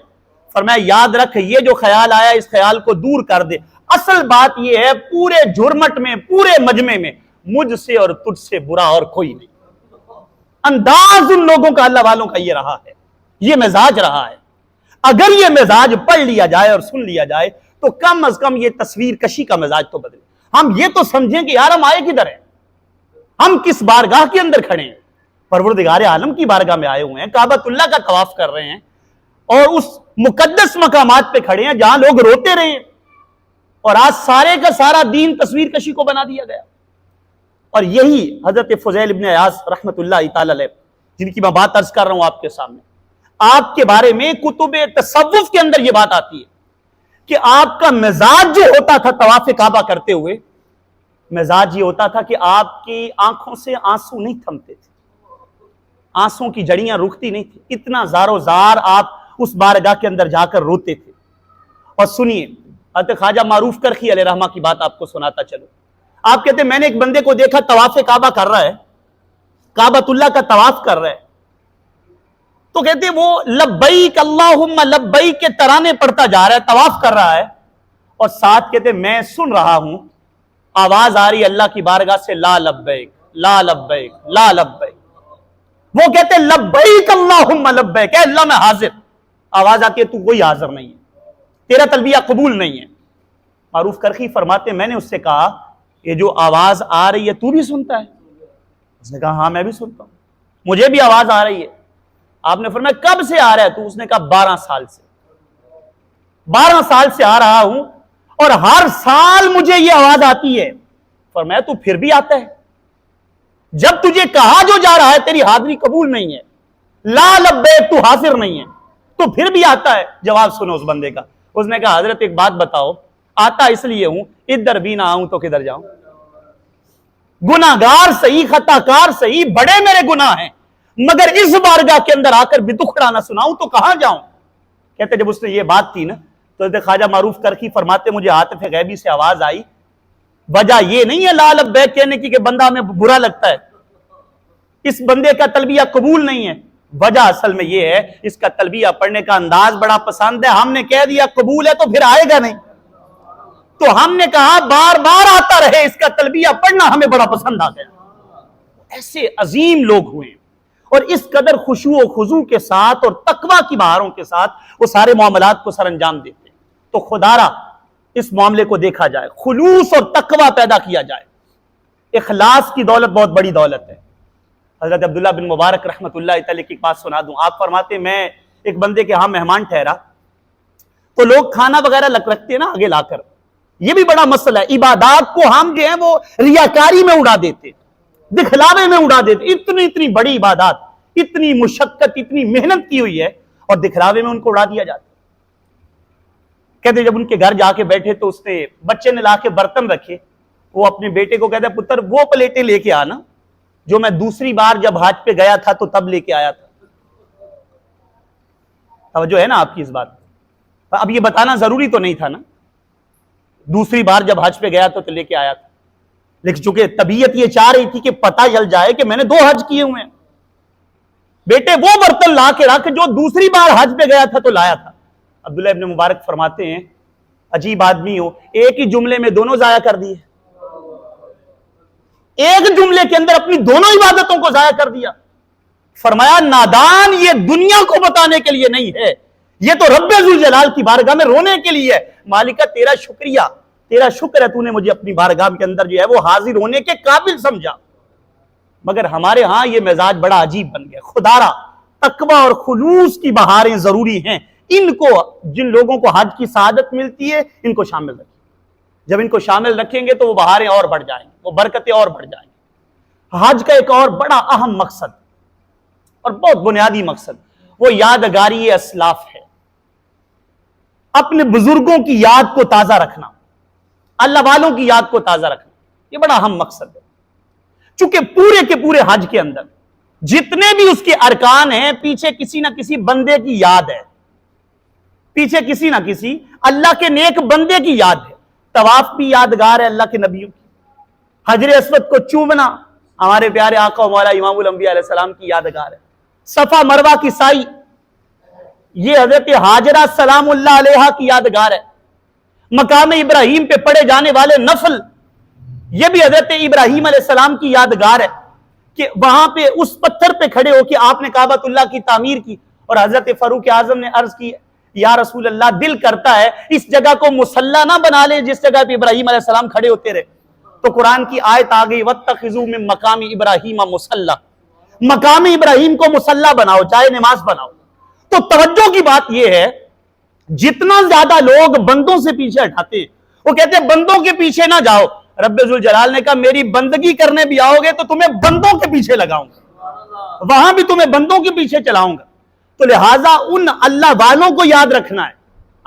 فرمایا یاد رکھ یہ جو خیال آیا اس خیال کو دور کر دے، اصل بات یہ ہے پورے جھرمٹ میں، پورے مجمع میں مجھ سے اور تجھ سے برا اور کوئی نہیں۔ انداز ان لوگوں کا، اللہ والوں کا یہ رہا ہے، یہ مزاج رہا ہے۔ اگر یہ مزاج پڑھ لیا جائے اور سن لیا جائے تو کم از کم یہ تصویر کشی کا مزاج تو بدلے، ہم یہ تو سمجھیں کہ یار ہم آئے کدھر ہیں، ہم کس بارگاہ کے اندر کھڑے ہیں، پروردگار عالم کی بارگاہ میں آئے ہوئے ہیں، کعبۃ اللہ کا طواف کر رہے ہیں، اور اس مقدس مقامات پہ کھڑے ہیں جہاں لوگ روتے رہے ہیں، اور آج سارے کا سارا دین تصویر کشی کو بنا دیا گیا۔ اور یہی حضرت فضیل ابن عیاض رحمت اللہ تعالی علیہ جن کی میں بات عرض کر رہا ہوں آپ کے سامنے، آپ کے بارے میں کتب تصوف کے اندر یہ بات آتی ہے کہ آپ کا مزاج جو ہوتا تھا طواف کعبہ کرتے ہوئے، مزاج یہ ہوتا تھا کہ آپ کی آنکھوں سے آنسو نہیں تھمتے تھے، آنسوں کی جڑیاں رکتی نہیں تھی، اتنا زار و زار آپ اس بارگاہ کے اندر جا کر روتے تھے۔ اور سنیے حضرت خواجہ معروف کرخی علیہ رحمہ کی بات آپ کو سناتا چلو۔ آپ کہتے ہیں میں نے ایک بندے کو دیکھا طواف کعبہ کر رہا ہے، کعبۃ اللہ کا طواف کر رہا ہے، تو کہتے ہیں وہ لبیک اللہم لبیک کے ترانے پڑھتا جا رہا ہے، طواف کر رہا ہے، اور ساتھ کہتے ہیں میں سن رہا ہوں آواز آ رہی اللہ کی بارگاہ سے لا لبیک لا لبیک لا لبیک۔ وہ کہتے ہیں لبیک اللہم لبیک، اے اللہ میں حاضر، آواز آتی ہے تو کوئی حاضر نہیں ہے، تیرا تلبیہ قبول نہیں ہے۔ معروف کرخی فرماتے ہیں میں نے اس سے کہا یہ جو آواز آ رہی ہے تو بھی سنتا ہے؟ اس نے کہا ہاں میں بھی سنتا ہوں، مجھے بھی آواز آ رہی ہے۔ آپ نے فرمایا کب سے آ رہا ہے تو؟ اس نے کہا 12 سال سے، 12 سال سے آ رہا ہوں اور ہر سال مجھے یہ آواز آتی ہے۔ فرمایا تو پھر بھی آتا ہے، جب تجھے کہا جو جا رہا ہے تیری حاضری قبول نہیں ہے، لا لبیک تو حاضر نہیں ہے، تو پھر بھی آتا ہے۔ جواب سنو اس بندے کا، اس نے کہا حضرت ایک بات بتاؤ، آتا اس لیے ہوں ادھر بھی نہ آؤں تو کدھر جاؤں، گناہگار صحیح، خطا کار صحیح، بڑے میرے گناہ ہیں، مگر اس بارگاہ کے اندر آ کر بھی دکھڑا نہ سناؤں تو کہاں جاؤں۔ کہتے جب اس نے یہ بات کی نا تو حضرت خواجہ معروف کرخی فرماتے مجھے عاطف غیبی سے آواز آئی، وجہ یہ نہیں ہے لا لبیک کہنے کی کہ بندہ ہمیں برا لگتا ہے، اس بندے کا تلبیہ قبول نہیں ہے، وجہ اصل میں یہ ہے اس کا تلبیہ پڑھنے کا انداز بڑا پسند ہے، ہم نے کہہ دیا قبول ہے تو پھر آئے گا نہیں، تو ہم نے کہا بار بار آتا رہے، اس کا تلبیہ پڑھنا ہمیں بڑا پسند آ گیا۔ ایسے عظیم لوگ ہوئے ہیں، اور اس قدر خشوع و خضوع کے ساتھ اور تقوی کی بہاروں کے ساتھ وہ سارے معاملات کو سر انجام دیتے ہیں۔ تو خدارا اس معاملے کو دیکھا جائے، خلوص اور تقوی پیدا کیا جائے، اخلاص کی دولت بہت بڑی دولت ہے۔ حضرت عبداللہ بن مبارک رحمت اللہ تعالی کی بات سنا دوں، آپ فرماتے ہیں میں ایک بندے کے ہاں مہمان ٹھہرا تو لوگ کھانا وغیرہ رکھتے ہیں نا آگے لا کر، یہ بھی بڑا مسئلہ ہے، عبادات کو ہم جو ہیں وہ ریاکاری میں اڑا دیتے، دکھلاوے میں اڑا دیتے، اتنی بڑی عبادات، اتنی مشقت، اتنی محنت کی ہوئی ہے اور دکھلاوے میں ان کو اڑا دیا جاتا۔ کہتے جب ان کے گھر جا کے بیٹھے تو اس نے بچے نے لا کے برتن رکھے، وہ اپنے بیٹے کو کہتا ہے پتر وہ پلیٹیں لے کے آنا جو میں دوسری بار جب حج پہ گیا تھا تو تب لے کے آیا تھا۔ توجہ ہے نا آپ کی اس بات؟ اب یہ بتانا ضروری تو نہیں تھا نا، دوسری بار جب حج پہ گیا تو لے کے آیا تھا، لیکن چونکہ طبیعت یہ چاہ رہی تھی کہ پتہ چل جائے کہ میں نے 2 حج کیے ہوئے ہیں، بیٹے وہ برتن لا کے رکھ جو دوسری بار حج پہ گیا تھا تو لایا تھا۔ عبداللہ ابن مبارک فرماتے ہیں عجیب آدمی ہو، ایک ہی جملے میں دونوں ضائع کر دیے، ایک جملے کے اندر اپنی دونوں عبادتوں کو ضائع کر دیا۔ فرمایا نادان یہ دنیا کو بتانے کے لیے نہیں ہے، یہ تو رب ذوالجلال کی بارگاہ میں رونے کے لیے ہے۔ مالکہ تیرا شکریہ، تیرا شکر ہے تو نے مجھے اپنی بارگاہ کے اندر جو ہے وہ حاضر ہونے کے قابل سمجھا۔ مگر ہمارے ہاں یہ مزاج بڑا عجیب بن گیا۔ خدارا تقوی اور خلوص کی بہاریں ضروری ہیں، ان کو جن لوگوں کو حج کی سعادت ملتی ہے ان کو شامل رکھیں۔ جب ان کو شامل رکھیں گے تو وہ بہاریں اور بڑھ جائیں گی، وہ برکتیں اور بڑھ جائیں گی۔ حج کا ایک اور بڑا اہم مقصد اور بہت بنیادی مقصد وہ یادگاری اسلاف ہے، اپنے بزرگوں کی یاد کو تازہ رکھنا، اللہ والوں کی یاد کو تازہ رکھنا، یہ بڑا اہم مقصد ہے۔ چونکہ پورے کے پورے حج کے اندر جتنے بھی اس کے ارکان ہیں پیچھے کسی نہ کسی بندے کی یاد ہے، پیچھے کسی نہ کسی اللہ کے نیک بندے کی یاد ہے۔ طواف بھی یادگار ہے اللہ کے نبیوں کی، حجر اسود کو چومنا ہمارے پیارے آقا و مولا امام الانبیاء علیہ السلام کی یادگار ہے۔ صفا مروہ کی سعی یہ حضرت ہاجرہ سلام اللہ علیہا کی یادگار ہے۔ مقام ابراہیم پہ پڑھے جانے والے نفل یہ بھی حضرت ابراہیم علیہ السلام کی یادگار ہے کہ وہاں پہ اس پتھر پہ کھڑے ہو کے آپ نے کعبۃ اللہ کی تعمیر کی، اور حضرت فاروق اعظم نے عرض کی یا رسول اللہ دل کرتا ہے اس جگہ کو مصلی نہ بنا لیں جس جگہ پہ ابراہیم علیہ السلام کھڑے ہوتے رہے، تو قرآن کی آیت آ گئی وَاتَّخِذُوا مِن مَقَامِ إِبْرَاهِيمَ مُصَلَّى، مقام ابراہیم کو مصلی بناؤ، جائے نماز بناؤ۔ تو توجہ کی بات یہ ہے جتنا زیادہ لوگ بندوں سے پیچھے ہٹاتے ہیں، وہ کہتے ہیں بندوں کے پیچھے نہ جاؤ، رب ذوالجلال نے کہا میری بندگی کرنے بھی آؤ گے تو تمہیں بندوں کے پیچھے لگاؤں گا، وہاں بھی تمہیں بندوں کے پیچھے چلاؤں گا۔ تو لہٰذا ان اللہ والوں کو یاد رکھنا ہے،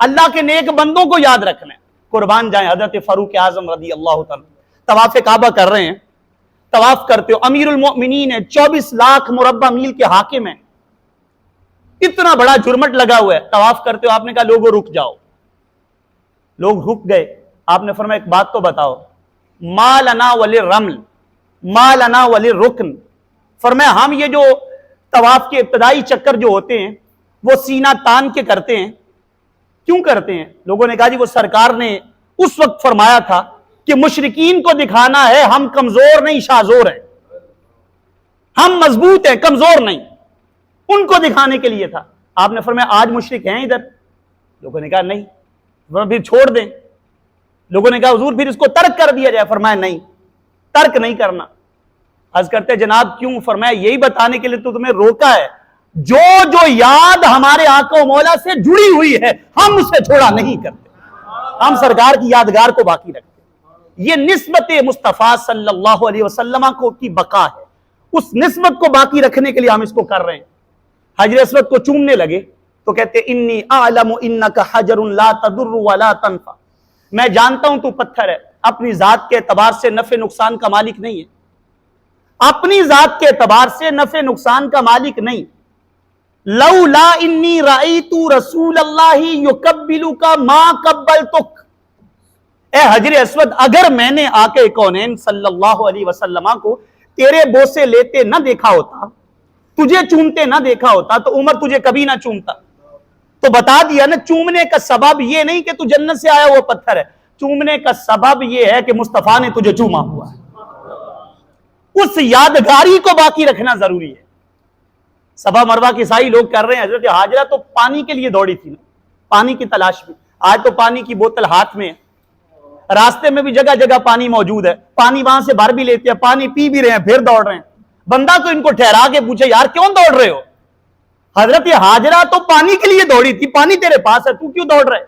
اللہ کے نیک بندوں کو یاد رکھنا ہے۔ قربان جائیں حضرت فاروق اعظم رضی اللہ تعالیٰ طواف کعبہ کر رہے ہیں، طواف کرتے ہو، امیر المؤمنین ہے، 24 لاکھ مربع میل کے حاکم ہیں، اتنا بڑا جرمٹ لگا ہوا ہے، طواف کرتے ہو، آپ نے کہا لوگوں رک جاؤ، لوگ رک گئے۔ آپ نے فرمایا ایک بات تو بتاؤ، ما لنا وللرمل ما لنا وللرکن، فرمایا ہم یہ جو طواف کے ابتدائی چکر جو ہوتے ہیں وہ سینہ تان کے کرتے ہیں، کیوں کرتے ہیں؟ لوگوں نے کہا جی وہ سرکار نے اس وقت فرمایا تھا کہ مشرکین کو دکھانا ہے ہم کمزور نہیں شاذور ہیں، ہم مضبوط ہیں کمزور نہیں، ان کو دکھانے کے لیے تھا۔ آپ نے فرمایا آج مشرک ہیں ادھر؟ لوگوں نے کہا نہیں۔ پھر چھوڑ دیں؟ لوگوں نے کہا حضور پھر اس کو ترک کر دیا جائے؟ فرمایا نہیں، ترک نہیں کرنا۔ عرض کرتے جناب کیوں؟ فرمایا یہی بتانے کے لیے تو تمہیں روکا ہے، جو جو یاد ہمارے آقا و مولا سے جڑی ہوئی ہے ہم اسے چھوڑا نہیں کرتے، ہم سرکار کی یادگار کو باقی رکھتے۔ یہ نسبت مصطفیٰ صلی اللہ علیہ وسلم کو کی بقا ہے، اس نسبت کو باقی رکھنے کے لیے ہم اس کو کر رہے ہیں۔ حجر اسود کو چومنے لگے تو کہتے انی اعلم انک حجر لا تضر ولا تنفع، میں جانتا ہوں تو پتھر ہے، اپنی ذات کے اعتبار سے نفع نقصان کا مالک نہیں ہے، اپنی ذات کے اعتبار سے نفع نقصان کا مالک نہیں۔ لولا انی رأیت رسول اللہ یقبلک ما قبلتک، اے حجر اسود اگر میں نے آقا کونین صلی اللہ علیہ وسلم کو تیرے بوسے لیتے نہ دیکھا ہوتا، تجھے چومتے نہ دیکھا ہوتا تو عمر تجھے کبھی نہ چومتا۔ تو بتا دیا نا چومنے کا سبب یہ نہیں کہ تو جنت سے آیا وہ پتھر ہے، چومنے کا سبب یہ ہے کہ مصطفیٰ نے تجھے چوما ہوا ہے۔ اس یادگاری کو باقی رکھنا ضروری ہے۔ صفا مروہ کی سعی لوگ کر رہے ہیں، حضرت ہاجرہ تو پانی کے لیے دوڑی تھی نا، پانی کی تلاش میں، آج تو پانی کی بوتل ہاتھ میں ہے، راستے میں بھی جگہ جگہ پانی موجود ہے، پانی وہاں سے بھر بھی لیتے ہیں، پانی پی بھی رہے ہیں، پھر دوڑ رہے ہیں۔ بندہ کو ان کو ٹھہرا کے پوچھے یار کیوں دوڑ رہے ہو؟ حضرت ہاجرہ تو پانی کے لیے دوڑی تھی، پانی تیرے پاس ہے، تو کیوں دوڑ رہے؟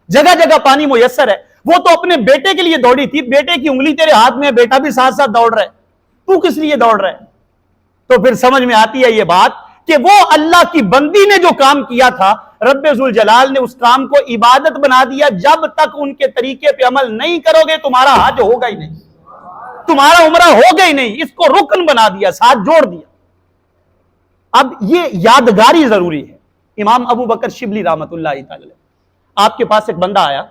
جگہ جگہ پانی میسر ہے، وہ تو اپنے بیٹے کے لیے دوڑی تھی، بیٹے کی انگلی تیرے ہاتھ میں ہے، بیٹا بھی ساتھ ساتھ دوڑ رہا ہے، تو کس لیے دوڑ رہا ہے؟ تو پھر سمجھ میں آتی ہے یہ بات کہ وہ اللہ کی بندی نے جو کام کیا تھا رب ذوالجلال نے اس کام کو عبادت بنا دیا، جب تک ان کے طریقے پہ عمل نہیں کرو گے تمہارا حج ہوگا ہی نہیں، تمہارا عمرہ ہوگا ہی نہیں، اس کو رکن بنا دیا، ساتھ جوڑ دیا۔ اب یہ یادگاری ضروری ہے۔ امام ابو بکر شبلی رحمۃ اللہ تعالی آپ کے پاس ایک بندہ آیا،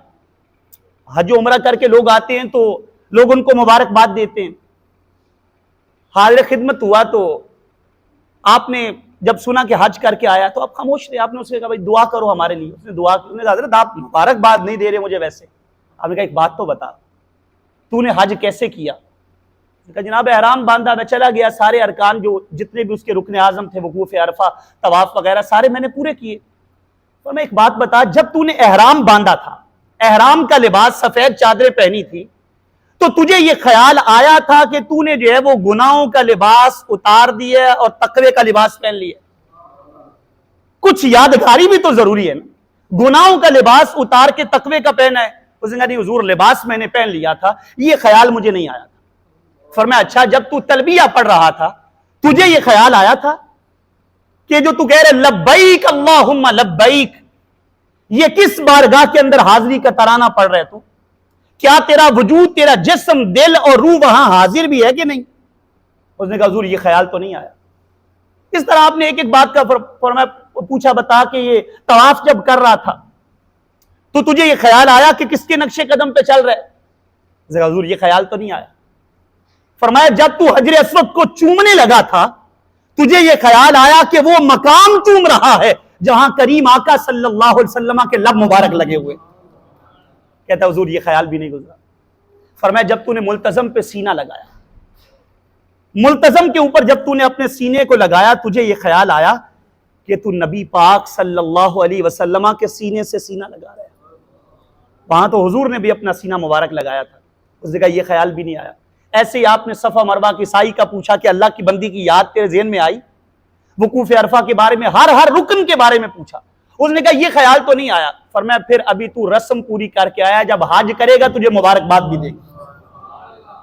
حج و عمرہ کر کے لوگ آتے ہیں تو لوگ ان کو مبارکباد دیتے ہیں، حاضر خدمت ہوا تو آپ نے جب سنا کہ حج کر کے آیا تو اب خاموش رہے. آپ نے اسے کہا بھائی دعا کرو ہمارے لیے. اس نے دعا کی. انہوں نے کہا حضرت آپ مبارکباد نہیں دے رہے مجھے ویسے. آپ نے کہا ایک بات تو بتا, تو نے حج کیسے کیا؟ کہا جناب احرام باندھا, میں چلا گیا, سارے ارکان جو جتنے بھی اس کے رکن اعظم تھے, وقوف عرفہ, طواف وغیرہ سارے میں نے پورے کیے. اور میں ایک بات بتا, جب تو نے احرام باندھا تھا, احرام کا لباس سفید چادریں پہنی تھی, تو تجھے یہ خیال آیا تھا کہ تو نے جو ہے وہ گناہوں کا لباس اتار دیا اور تقوی کا لباس پہن لیا؟ کچھ یادگاری بھی تو ضروری ہے نا. گناہوں کا لباس اتار کے تقوی کا پہنا ہے. اس نے کہا نہیں حضور لباس میں نے پہن لیا تھا, یہ خیال مجھے نہیں آیا تھا. فرمایا اچھا جب تو تلبیہ پڑھ رہا تھا تجھے یہ خیال آیا تھا کہ جو تو کہہ رہے لبیک اللہم لبیک, یہ کس بارگاہ کے اندر حاضری کا ترانہ پڑھ رہے تو؟ کیا تیرا وجود, تیرا جسم, دل اور روح وہاں حاضر بھی ہے کہ نہیں؟ اس نے کہا حضور یہ خیال تو نہیں آیا. اس طرح آپ نے ایک ایک بات کا فرمایا, پوچھا بتا کہ یہ طواف جب کر رہا تھا تو تجھے یہ خیال آیا کہ کس کے نقش قدم پہ چل رہے؟ اس نے کہا حضور یہ خیال تو نہیں آیا. فرمایا جب تو حجر اسود کو چومنے لگا تھا تجھے یہ خیال آیا کہ وہ مقام چوم رہا ہے جہاں کریم آقا صلی اللہ علیہ وسلم کے لب مبارک لگے ہوئے؟ کہتا حضور یہ خیال بھی نہیں گزرا. فرمایا جب تو نے ملتزم پہ سینہ لگایا, ملتزم کے اوپر جب تو نے اپنے سینے کو لگایا, تجھے یہ خیال آیا کہ تو نبی پاک صلی اللہ علیہ وسلم کے سینے سے سینہ لگا رہا ہے. وہاں تو حضور نے بھی اپنا سینہ مبارک لگایا تھا. اس نے کہا یہ خیال بھی نہیں آیا. ایسے ہی آپ نے صفا مروہ کی سعی کا پوچھا کہ اللہ کی بندی کی یاد تیرے ذہن میں آئی؟ وقوف عرفہ کے بارے میں, ہر رکن کے بارے میں پوچھا. اس نے کہا یہ خیال تو نہیں آیا. فرمایا پھر ابھی تو رسم پوری کر کے آیا, جب حج کرے گا تجھے مبارکباد بھی دے گا.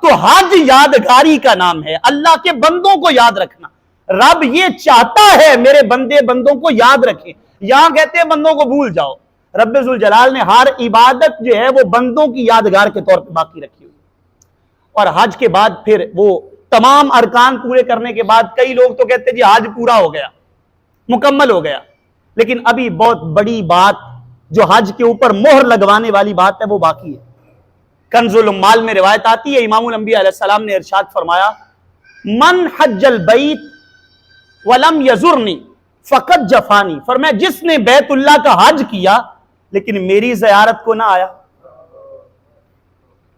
تو حج یادگاری کا نام ہے, اللہ کے بندوں کو یاد رکھنا. رب یہ چاہتا ہے میرے بندوں کو یاد رکھیں. یہاں کہتے ہیں بندوں کو بھول جاؤ. رب ذوالجلال نے ہر عبادت جو ہے وہ بندوں کی یادگار کے طور پہ باقی رکھی ہوئی. اور حج کے بعد پھر وہ تمام ارکان پورے کرنے کے بعد کئی لوگ تو کہتے ہیں جی حج پورا ہو گیا, مکمل ہو گیا. لیکن ابھی بہت بڑی بات جو حج کے اوپر مہر لگوانے والی بات ہے وہ باقی ہے. کنز العمال میں روایت آتی ہے, امام الانبیاء علیہ السلام نے ارشاد فرمایا من حج البیت ولم یزرنی فقط جفانی. فرمایا جس نے بیت اللہ کا حج کیا لیکن میری زیارت کو نہ آیا,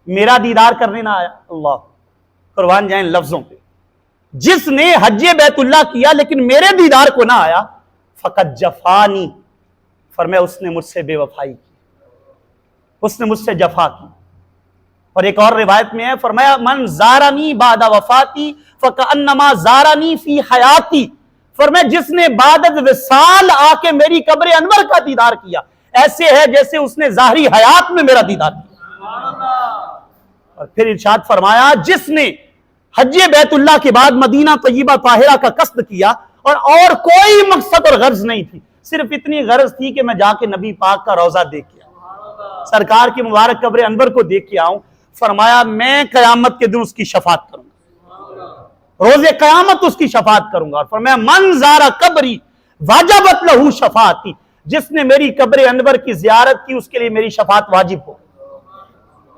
میرا دیدار کرنے نہ آیا. اللہ قربان جائیں لفظوں پہ. جس نے حج بیت اللہ کیا لیکن میرے دیدار کو نہ آیا, فقط جفانی. فرمایا اس نے مجھ سے بے وفائی کی, اس نے مجھ سے جفا کی. اور ایک اور روایت میں ہے, فرمایا من زارنی بعد وفاتی فکأنما زارنی فی حیاتی. فرمایا جس نے بعد وصال آ کے میری قبر انور کا دیدار کیا ایسے ہے جیسے اس نے ظاہری حیات میں میرا دیدار کیا. اور پھر ارشاد فرمایا جس نے حج بیت اللہ کے بعد مدینہ طیبہ طاہرہ کا قصد کیا اور کوئی مقصد اور غرض نہیں تھی, صرف اتنی غرض تھی کہ میں جا کے نبی پاک کا روضہ دیکھ کے آؤں, سرکار کی مبارک قبر انور کو دیکھ کے آؤں. فرمایا میں قیامت کے دن اس کی شفاعت کروں گا, روز قیامت اس کی شفاعت کروں گا. اور فرمایا من زارا قبری واجبت لہو شفاعتی. جس نے میری قبر انور کی زیارت کی اس کے لیے میری شفاعت واجب ہو.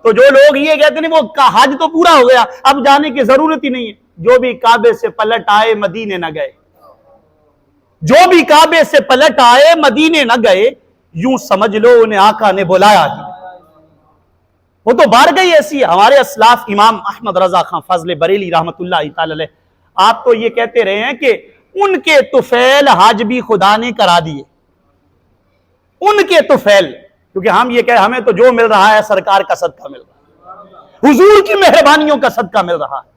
تو جو لوگ یہ کہتے ہیں وہ حج تو پورا ہو گیا اب جانے کی ضرورت ہی نہیں ہے, جو بھی کعبے سے پلٹ آئے مدینے نہ گئے, جو بھی کعبے سے پلٹ آئے مدینے نہ گئے, یوں سمجھ لو انہیں آقا نے بلایا ہی. وہ تو بارگاہ ایسی ہے. ہمارے اسلاف امام احمد رضا خان فضل بریلی رحمت اللہ تعالی علیہ, آپ تو یہ کہتے رہے ہیں کہ ان کے طفیل حج بھی خدا نے کرا دیے, ان کے طفیل. کیونکہ ہم یہ کہہ ہمیں تو جو مل رہا ہے سرکار کا صدقہ مل رہا ہے, حضور کی مہربانیوں کا صدقہ مل رہا ہے.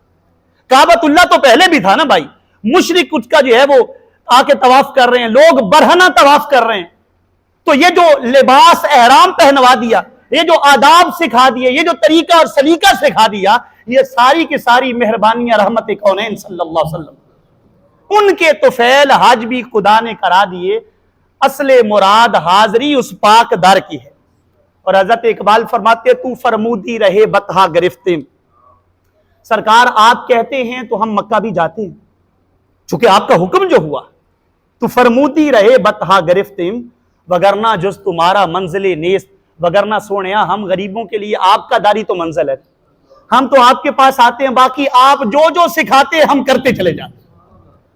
کعبۃ اللہ تو پہلے بھی تھا نا بھائی, مشرک کچھ کا جو ہے وہ آ کے طواف کر رہے ہیں, لوگ برہنہ طواف کر رہے ہیں. تو یہ جو لباس احرام پہنوا دیا, یہ جو آداب سکھا دیے, یہ جو طریقہ اور سلیقہ سکھا دیا, یہ ساری کی ساری مہربانیاں رحمت کونین صلی اللہ علیہ وسلم. ان کے طفیل حج بھی خدا نے کرا دیے. اصل مراد حاضری اس پاک در کی ہے. اور حضرت اقبال فرماتے تو فرمودی رہے بتہا گرفتے. سرکار آپ کہتے ہیں تو ہم مکہ بھی جاتے ہیں, چونکہ آپ کا حکم جو ہوا تو فرمودی رہے بتہا گرفتے, وگرنہ جز تمہارا منزل نیست. وگرنہ سونیا ہم غریبوں کے لیے آپ کا داری تو منزل ہے, ہم تو آپ کے پاس آتے ہیں, باقی آپ جو جو سکھاتے ہیں ہم کرتے چلے جاتے.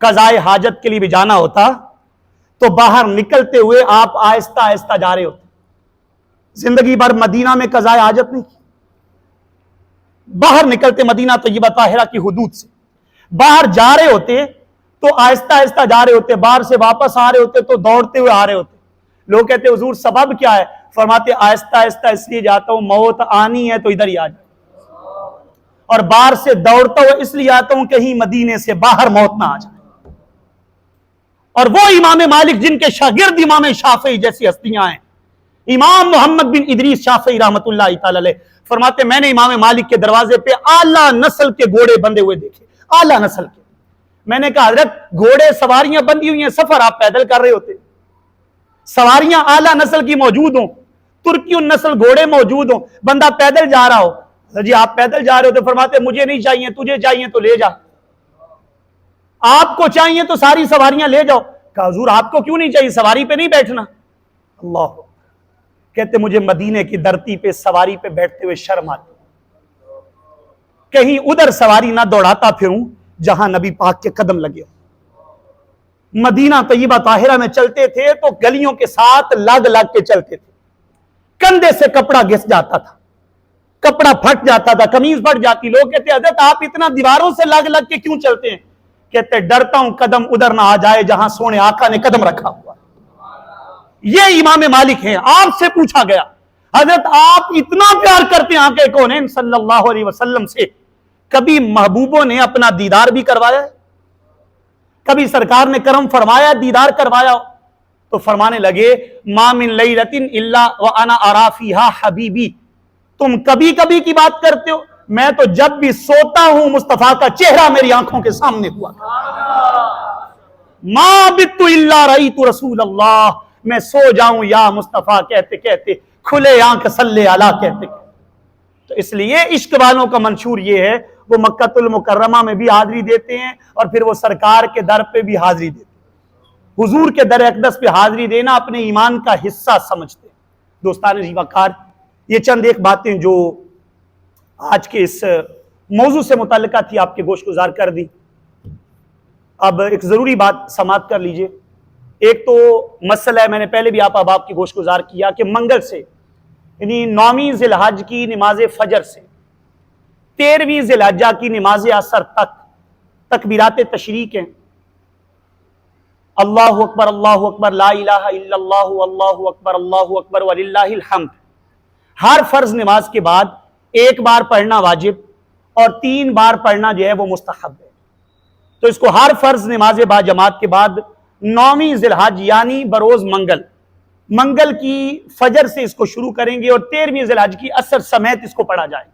قضائے حاجت کے لیے بھی جانا ہوتا تو باہر نکلتے ہوئے آپ آہستہ آہستہ جا رہے ہوتے. زندگی بھر مدینہ میں قضائے حاجت نہیں کی. باہر نکلتے مدینہ طیبہ طاہرہ کی حدود سے باہر جا رہے ہوتے تو آہستہ آہستہ جا رہے ہوتے, باہر سے واپس آ رہے ہوتے تو دوڑتے ہوئے آ رہے ہوتے. لوگ کہتے حضور سبب کیا ہے؟ فرماتے آہستہ آہستہ اس لیے جاتا ہوں, موت آنی ہے تو ادھر ہی آ جائے, اور باہر سے دوڑتا ہوا اس لیے آتا ہوں کہیں مدینے سے باہر موت نہ آ جائے. اور وہ امام مالک جن کے شاگرد امام شافعی جیسی ہستیاں ہیں, امام محمد بن ادریس شافعی رحمت اللہ تعالی علیہ فرماتے میں نے امام مالک کے دروازے پہ اعلیٰ نسل کے گھوڑے بندے ہوئے دیکھے, اعلیٰ نسل کے. میں نے کہا حضرت گھوڑے سواریاں بندی ہوئی ہیں, سفر آپ پیدل کر رہے ہوتے, سواریاں اعلیٰ نسل کی موجود ہوں, ترکی نسل گھوڑے موجود ہوں, بندہ پیدل جا رہا ہو, جی آپ پیدل جا رہے ہوتے, فرماتے مجھے نہیں چاہیے, تجھے چاہیے تو لے جا, آپ کو چاہیے تو ساری سواریاں لے جاؤ. کہا حضور آپ کو کیوں نہیں چاہیے, سواری پہ نہیں بیٹھنا؟ اللہ کہتے مجھے مدینے کی دھرتی پہ سواری پہ بیٹھتے ہوئے شرم آتی, کہیں ادھر سواری نہ دوڑاتا پھروں جہاں نبی پاک کے قدم لگے ہو. مدینہ طیبہ طاہرہ میں چلتے تھے تو گلیوں کے ساتھ لگ لگ کے چلتے تھے, کندھے سے کپڑا گھس جاتا تھا, کپڑا پھٹ جاتا تھا, قمیض پھٹ جاتی. لوگ کہتے حضرت آپ اتنا دیواروں سے لگ لگ کے کیوں چلتے ہیں؟ کہتے ڈرتا ہوں قدم ادھر نہ آ جائے جہاں سونے آقا نے قدم رکھا ہوا. یہ امام مالک ہیں. آپ سے پوچھا گیا حضرت آپ اتنا پیار کرتے ہیں آقا کونین صلی اللہ علیہ وسلم سے, کبھی محبوبوں نے اپنا دیدار بھی کروایا ہے؟ کبھی سرکار نے کرم فرمایا دیدار کروایا؟ تو فرمانے لگے ما من لیلۃ الا وانا ارا فیھا حبیبی. تم کبھی کبھی کی بات کرتے ہو, میں تو جب بھی سوتا ہوں مصطفیٰ کا چہرہ میری آنکھوں کے سامنے ہوا. ما بت الا رأیت رسول اللہ, میں سو جاؤں یا مصطفیٰ کہتے کہتے, کھلے آنکھ صلی علی کہتے. تو اس لیے عشق والوں کا منشور یہ ہے, وہ مکہ المکرمہ میں بھی حاضری دیتے ہیں اور پھر وہ سرکار کے در پہ بھی حاضری دیتے ہیں. حضور کے در اقدس پہ حاضری دینا اپنے ایمان کا حصہ سمجھتے ہیں. دوستان جی وقار, یہ چند ایک باتیں جو آج کے اس موضوع سے متعلقہ تھی آپ کے گوش گزار کر دی. اب ایک ضروری بات سماعت کر لیجئے. ایک تو مسئلہ ہے, میں نے پہلے بھی آپ کی گوش گزار کیا کہ منگل سے یعنی 9ویں ذی الحج کی نماز فجر سے 13ویں ذی الحجہ کی نماز عصر تک تکبیرات تشریق ہیں. اللہ اکبر لا الہ الا اللہ اللہ اکبر وللہ الحمد. ہر فرض نماز کے بعد ایک بار پڑھنا واجب اور 3 بار پڑھنا جو ہے وہ مستحب ہے. تو اس کو ہر فرض نماز با جماعت کے بعد 9ویں ذی الحج یعنی بروز منگل کی فجر سے اس کو شروع کریں گے اور 13ویں ذی الحج کی عصر سمیت اس کو پڑھا جائے گا.